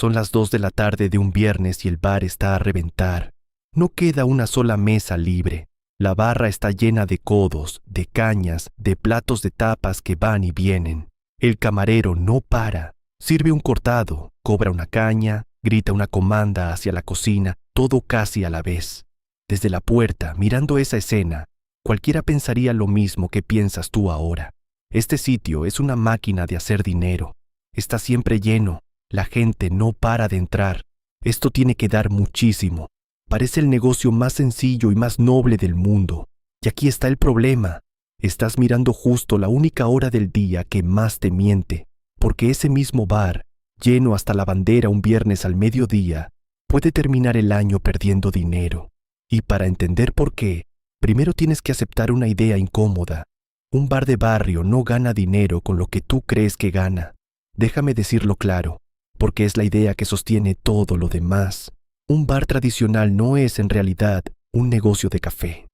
Son las 2 de la tarde de un viernes y el bar está a reventar. No queda una sola mesa libre. La barra está llena de codos, de cañas, de platos de tapas que van y vienen. El camarero no para. Sirve un cortado, cobra una caña, grita una comanda hacia la cocina, todo casi a la vez. Desde la puerta, mirando esa escena, cualquiera pensaría lo mismo que piensas tú ahora. Este sitio es una máquina de hacer dinero. Está siempre lleno. La gente no para de entrar. Esto tiene que dar muchísimo. Parece el negocio más sencillo y más noble del mundo. Y aquí está el problema. Estás mirando justo la única hora del día que más te miente, porque ese mismo bar, lleno hasta la bandera un viernes al mediodía, puede terminar el año perdiendo dinero. Y para entender por qué, primero tienes que aceptar una idea incómoda. Un bar de barrio no gana dinero con lo que tú crees que gana. Déjame decirlo claro, porque es la idea que sostiene todo lo demás. Un bar tradicional no es en realidad un negocio de café,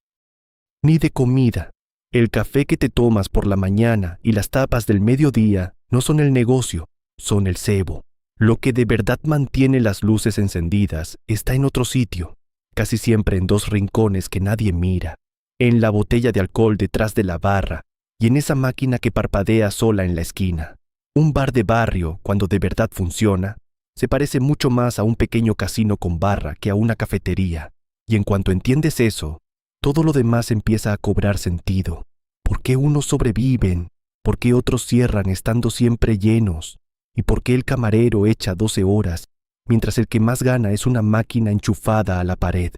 ni de comida. El café que te tomas por la mañana y las tapas del mediodía no son el negocio, son el cebo. Lo que de verdad mantiene las luces encendidas está en otro sitio, casi siempre en 2 rincones que nadie mira, en la botella de alcohol detrás de la barra y en esa máquina que parpadea sola en la esquina. Un bar de barrio, cuando de verdad funciona, se parece mucho más a un pequeño casino con barra que a una cafetería. Y en cuanto entiendes eso, todo lo demás empieza a cobrar sentido. ¿Por qué unos sobreviven? ¿Por qué otros cierran estando siempre llenos? ¿Y por qué el camarero echa 12 horas, mientras el que más gana es una máquina enchufada a la pared?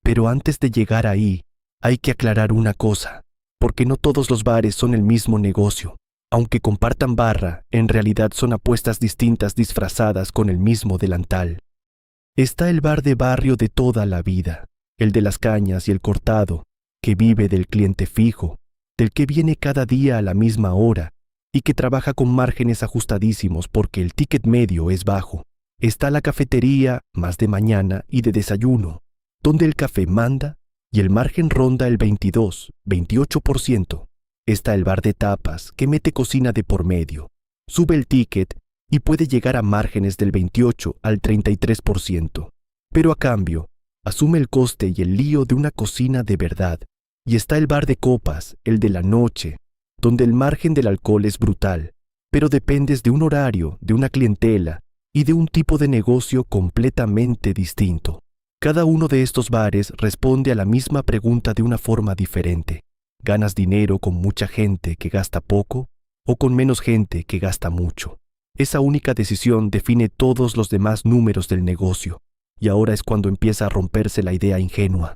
Pero antes de llegar ahí, hay que aclarar una cosa, porque no todos los bares son el mismo negocio. Aunque compartan barra, en realidad son apuestas distintas disfrazadas con el mismo delantal. Está el bar de barrio de toda la vida, el de las cañas y el cortado, que vive del cliente fijo, del que viene cada día a la misma hora y que trabaja con márgenes ajustadísimos porque el ticket medio es bajo. Está la cafetería, más de mañana y de desayuno, donde el café manda y el margen ronda el 22-28%. Está el bar de tapas, que mete cocina de por medio, sube el ticket y puede llegar a márgenes del 28 al 33%. Pero a cambio, asume el coste y el lío de una cocina de verdad. Y está el bar de copas, el de la noche, donde el margen del alcohol es brutal, pero dependes de un horario, de una clientela y de un tipo de negocio completamente distinto. Cada uno de estos bares responde a la misma pregunta de una forma diferente. ¿Ganas dinero con mucha gente que gasta poco o con menos gente que gasta mucho? Esa única decisión define todos los demás números del negocio, y ahora es cuando empieza a romperse la idea ingenua.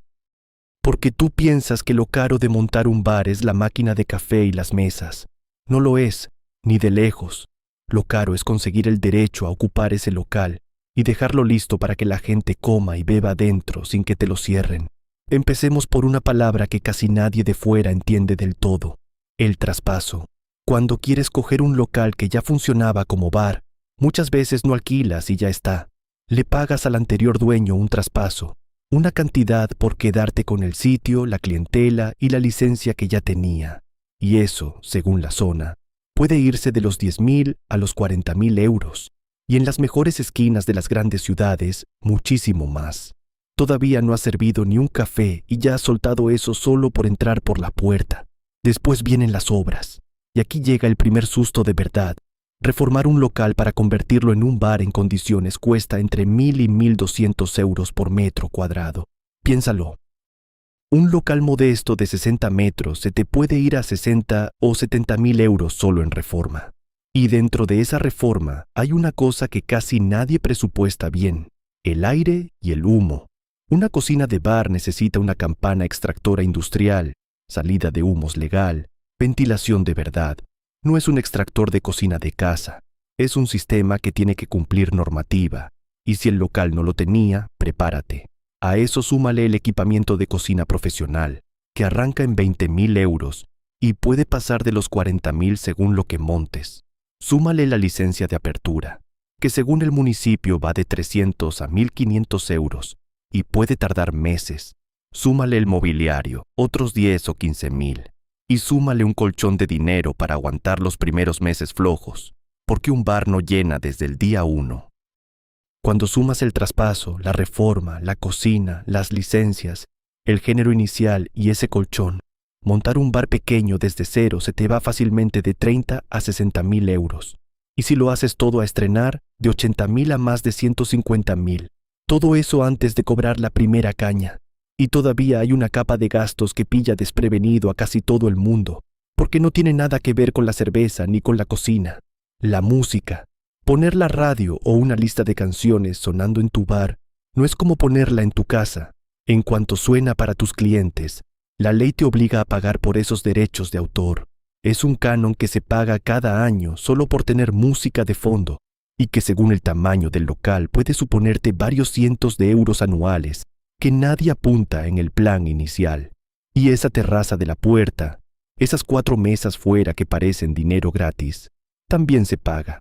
Porque tú piensas que lo caro de montar un bar es la máquina de café y las mesas. No lo es, ni de lejos. Lo caro es conseguir el derecho a ocupar ese local y dejarlo listo para que la gente coma y beba dentro sin que te lo cierren. Empecemos por una palabra que casi nadie de fuera entiende del todo: el traspaso. Cuando quieres coger un local que ya funcionaba como bar, muchas veces no alquilas y ya está. Le pagas al anterior dueño un traspaso, una cantidad por quedarte con el sitio, la clientela y la licencia que ya tenía. Y eso, según la zona, puede irse de los 10.000 a los 40.000 euros. Y en las mejores esquinas de las grandes ciudades, muchísimo más. Todavía no has servido ni un café y ya has soltado eso solo por entrar por la puerta. Después vienen las obras. Y aquí llega el primer susto de verdad. Reformar un local para convertirlo en un bar en condiciones cuesta entre 1.000 y 1.200 euros por metro cuadrado. Piénsalo. Un local modesto de 60 metros se te puede ir a 60 o 70.000 euros solo en reforma. Y dentro de esa reforma hay una cosa que casi nadie presupuesta bien: el aire y el humo. Una cocina de bar necesita una campana extractora industrial, salida de humos legal, ventilación de verdad. No es un extractor de cocina de casa, es un sistema que tiene que cumplir normativa. Y si el local no lo tenía, prepárate. A eso súmale el equipamiento de cocina profesional, que arranca en 20.000 euros y puede pasar de los 40.000 según lo que montes. Súmale la licencia de apertura, que según el municipio va de 300 a 1.500 euros y puede tardar meses. Súmale el mobiliario, otros 10 o 15.000. Y súmale un colchón de dinero para aguantar los primeros meses flojos, porque un bar no llena desde el día 1. Cuando sumas el traspaso, la reforma, la cocina, las licencias, el género inicial y ese colchón, montar un bar pequeño desde cero se te va fácilmente de 30 a 60.000 euros. Y si lo haces todo a estrenar, de 80.000 a más de 150.000. Todo eso antes de cobrar la primera caña. Y todavía hay una capa de gastos que pilla desprevenido a casi todo el mundo, porque no tiene nada que ver con la cerveza ni con la cocina. La música. Poner la radio o una lista de canciones sonando en tu bar no es como ponerla en tu casa. En cuanto suena para tus clientes, la ley te obliga a pagar por esos derechos de autor. Es un canon que se paga cada año solo por tener música de fondo y que según el tamaño del local puede suponerte varios cientos de euros anuales que nadie apunta en el plan inicial. Y esa terraza de la puerta, esas 4 mesas fuera que parecen dinero gratis, también se paga.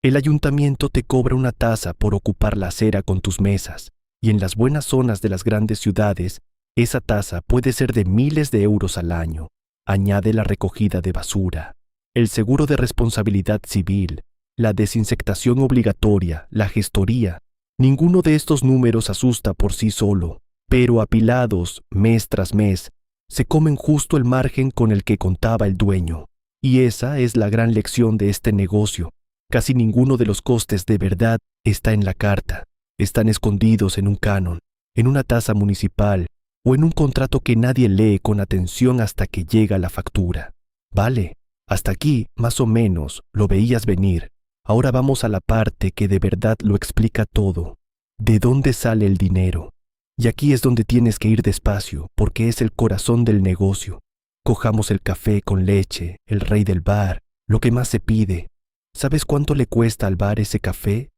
El ayuntamiento te cobra una tasa por ocupar la acera con tus mesas, y en las buenas zonas de las grandes ciudades, esa tasa puede ser de miles de euros al año. Añade la recogida de basura, el seguro de responsabilidad civil, la desinsectación obligatoria, la gestoría. Ninguno de estos números asusta por sí solo, pero apilados mes tras mes, se comen justo el margen con el que contaba el dueño. Y esa es la gran lección de este negocio. Casi ninguno de los costes de verdad está en la carta. Están escondidos en un canon, en una tasa municipal o en un contrato que nadie lee con atención hasta que llega la factura. Vale, hasta aquí, más o menos, lo veías venir. Ahora vamos a la parte que de verdad lo explica todo. ¿De dónde sale el dinero? Y aquí es donde tienes que ir despacio, porque es el corazón del negocio. Cojamos el café con leche, el rey del bar, lo que más se pide. ¿Sabes cuánto le cuesta al bar ese café?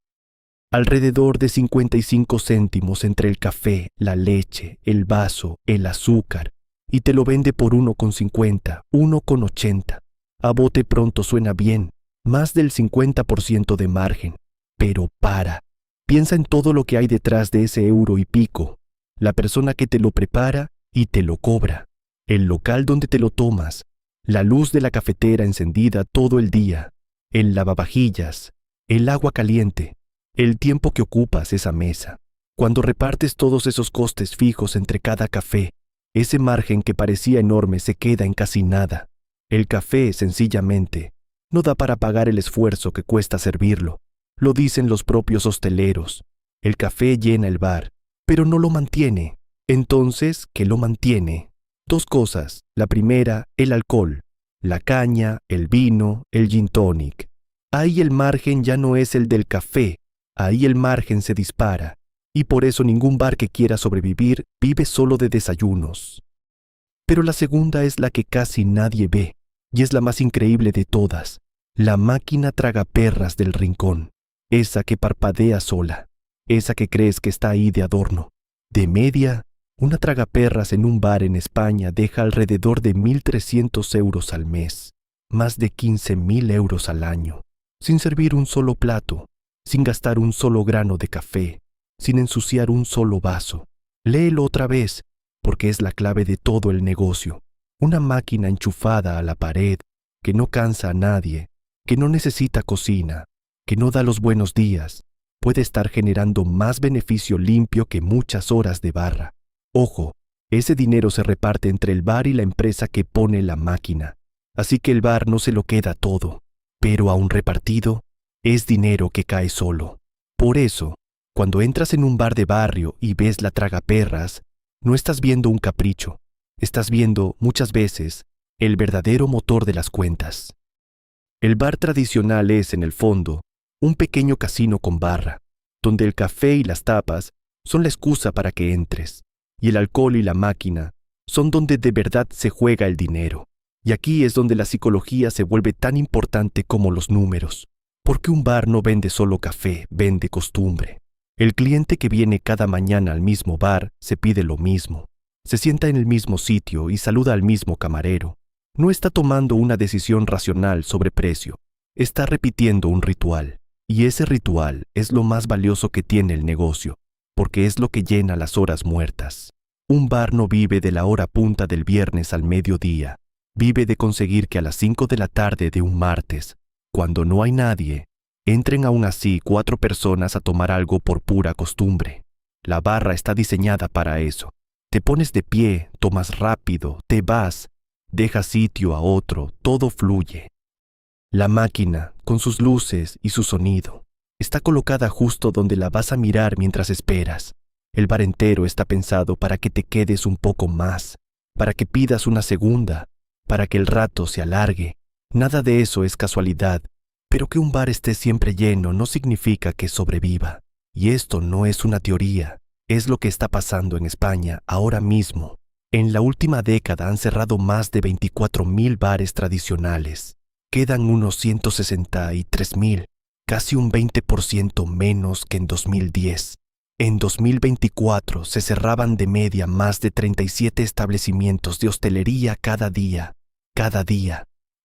Alrededor de 55 céntimos entre el café, la leche, el vaso, el azúcar, y te lo vende por 1,50, 1,80. A bote pronto suena bien, más del 50% de margen. Pero piensa en todo lo que hay detrás de ese euro y pico. La persona que te lo prepara y te lo cobra, el local donde te lo tomas, la luz de la cafetera encendida todo el día, el lavavajillas, el agua caliente, el tiempo que ocupas esa mesa. Cuando repartes todos esos costes fijos entre cada café, ese margen que parecía enorme se queda en casi nada. El café, sencillamente, no da para pagar el esfuerzo que cuesta servirlo. Lo dicen los propios hosteleros. El café llena el bar, pero no lo mantiene. Entonces, ¿qué lo mantiene? 2 cosas. La primera, el alcohol. La caña, el vino, el gin tonic. Ahí el margen ya no es el del café. Ahí el margen se dispara. Y por eso ningún bar que quiera sobrevivir vive solo de desayunos. Pero la segunda es la que casi nadie ve, y es la más increíble de todas. La máquina tragaperras del rincón. Esa que parpadea sola. Esa que crees que está ahí de adorno. De media, una tragaperras en un bar en España deja alrededor de 1.300 euros al mes, más de 15.000 euros al año, sin servir un solo plato, sin gastar un solo grano de café, sin ensuciar un solo vaso. Léelo otra vez, porque es la clave de todo el negocio. Una máquina enchufada a la pared, que no cansa a nadie, que no necesita cocina, que no da los buenos días, puede estar generando más beneficio limpio que muchas horas de barra. Ojo, ese dinero se reparte entre el bar y la empresa que pone la máquina, así que el bar no se lo queda todo, pero aún repartido, es dinero que cae solo. Por eso, cuando entras en un bar de barrio y ves la tragaperras, no estás viendo un capricho, estás viendo, muchas veces, el verdadero motor de las cuentas. El bar tradicional es, en el fondo, un pequeño casino con barra, donde el café y las tapas son la excusa para que entres, y el alcohol y la máquina son donde de verdad se juega el dinero. Y aquí es donde la psicología se vuelve tan importante como los números, porque un bar no vende solo café, vende costumbre. El cliente que viene cada mañana al mismo bar se pide lo mismo, se sienta en el mismo sitio y saluda al mismo camarero. No está tomando una decisión racional sobre precio, está repitiendo un ritual. Y ese ritual es lo más valioso que tiene el negocio, porque es lo que llena las horas muertas. Un bar no vive de la hora punta del viernes al mediodía, vive de conseguir que a las 5 de la tarde de un martes, cuando no hay nadie, Entren aún así 4 personas a tomar algo por pura costumbre. La barra está diseñada para eso. Te pones de pie, tomas rápido, te vas, dejas sitio a otro, todo fluye. La máquina, con sus luces y su sonido, está colocada justo donde la vas a mirar mientras esperas. El bar entero está pensado para que te quedes un poco más, para que pidas una segunda, para que el rato se alargue. Nada de eso es casualidad, pero que un bar esté siempre lleno no significa que sobreviva. Y esto no es una teoría, es lo que está pasando en España ahora mismo. En la última década han cerrado más de 24.000 bares tradicionales. Quedan unos 163.000, casi un 20% menos que en 2010. En 2024 se cerraban de media más de 37 establecimientos de hostelería cada día.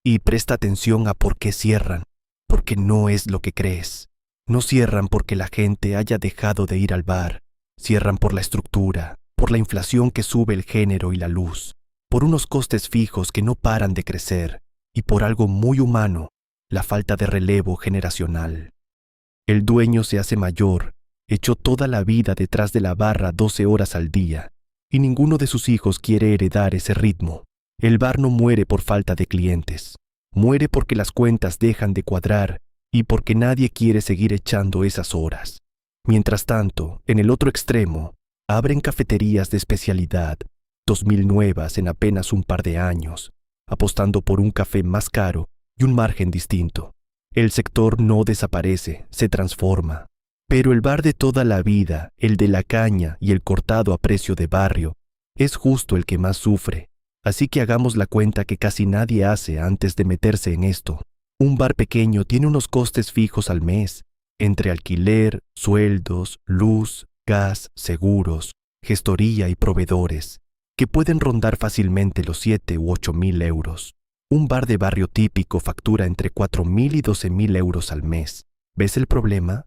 Y presta atención a por qué cierran, porque no es lo que crees. No cierran porque la gente haya dejado de ir al bar. Cierran por la estructura, por la inflación que sube el género y la luz, por unos costes fijos que no paran de crecer y por algo muy humano, la falta de relevo generacional. El dueño se hace mayor, echó toda la vida detrás de la barra 12 horas al día y ninguno de sus hijos quiere heredar ese ritmo. El bar no muere por falta de clientes, muere porque las cuentas dejan de cuadrar y porque nadie quiere seguir echando esas horas. Mientras tanto, en el otro extremo, abren cafeterías de especialidad, 2.000 nuevas en apenas un par de años, apostando por un café más caro y un margen distinto. El sector no desaparece, se transforma. Pero el bar de toda la vida, el de la caña y el cortado a precio de barrio, es justo el que más sufre. Así que hagamos la cuenta que casi nadie hace antes de meterse en esto. Un bar pequeño tiene unos costes fijos al mes, entre alquiler, sueldos, luz, gas, seguros, gestoría y proveedores, que pueden rondar fácilmente los 7 u 8.000 euros. Un bar de barrio típico factura entre 4.000 y 12.000 euros al mes. ¿Ves el problema?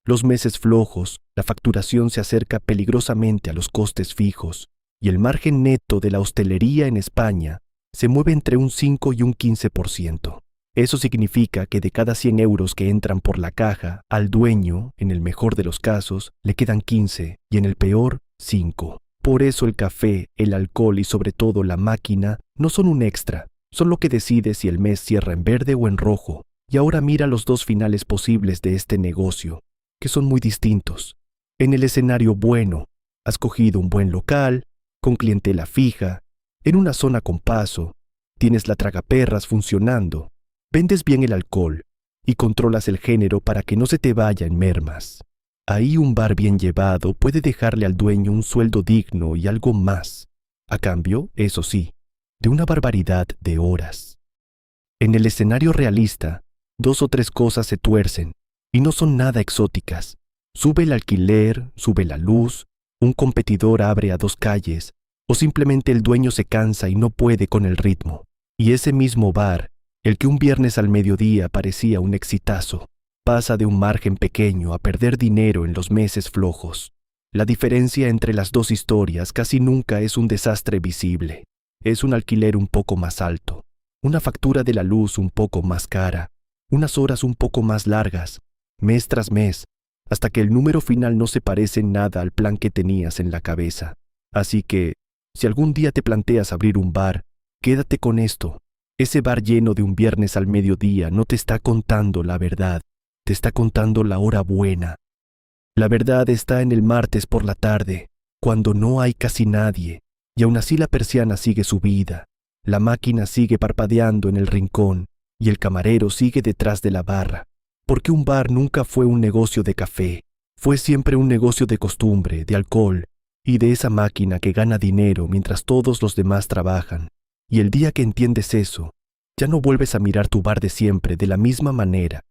Los meses flojos, la facturación se acerca peligrosamente a los costes fijos y el margen neto de la hostelería en España se mueve entre un 5 y un 15%. Eso significa que de cada 100 euros que entran por la caja, al dueño, en el mejor de los casos, le quedan 15 y en el peor, 5. Por eso el café, el alcohol y sobre todo la máquina no son un extra, son lo que decide si el mes cierra en verde o en rojo. Y ahora mira los dos finales posibles de este negocio, que son muy distintos. En el escenario bueno, has cogido un buen local, con clientela fija, en una zona con paso, tienes la tragaperras funcionando, vendes bien el alcohol y controlas el género para que no se te vaya en mermas. Ahí un bar bien llevado puede dejarle al dueño un sueldo digno y algo más, a cambio, eso sí, de una barbaridad de horas. En el escenario realista, 2 o 3 cosas se tuercen y no son nada exóticas. Sube el alquiler, sube la luz, un competidor abre a 2 calles o simplemente el dueño se cansa y no puede con el ritmo. Y ese mismo bar, el que un viernes al mediodía parecía un exitazo, pasa de un margen pequeño a perder dinero en los meses flojos. La diferencia entre las dos historias casi nunca es un desastre visible. Es un alquiler un poco más alto, una factura de la luz un poco más cara, unas horas un poco más largas, mes tras mes, hasta que el número final no se parece en nada al plan que tenías en la cabeza. Así que, si algún día te planteas abrir un bar, quédate con esto. Ese bar lleno de un viernes al mediodía no te está contando la verdad, te está contando la hora buena. La verdad está en el martes por la tarde, cuando no hay casi nadie, y aún así la persiana sigue subida, la máquina sigue parpadeando en el rincón y el camarero sigue detrás de la barra, porque un bar nunca fue un negocio de café, fue siempre un negocio de costumbre, de alcohol y de esa máquina que gana dinero mientras todos los demás trabajan. Y el día que entiendes eso, ya no vuelves a mirar tu bar de siempre de la misma manera.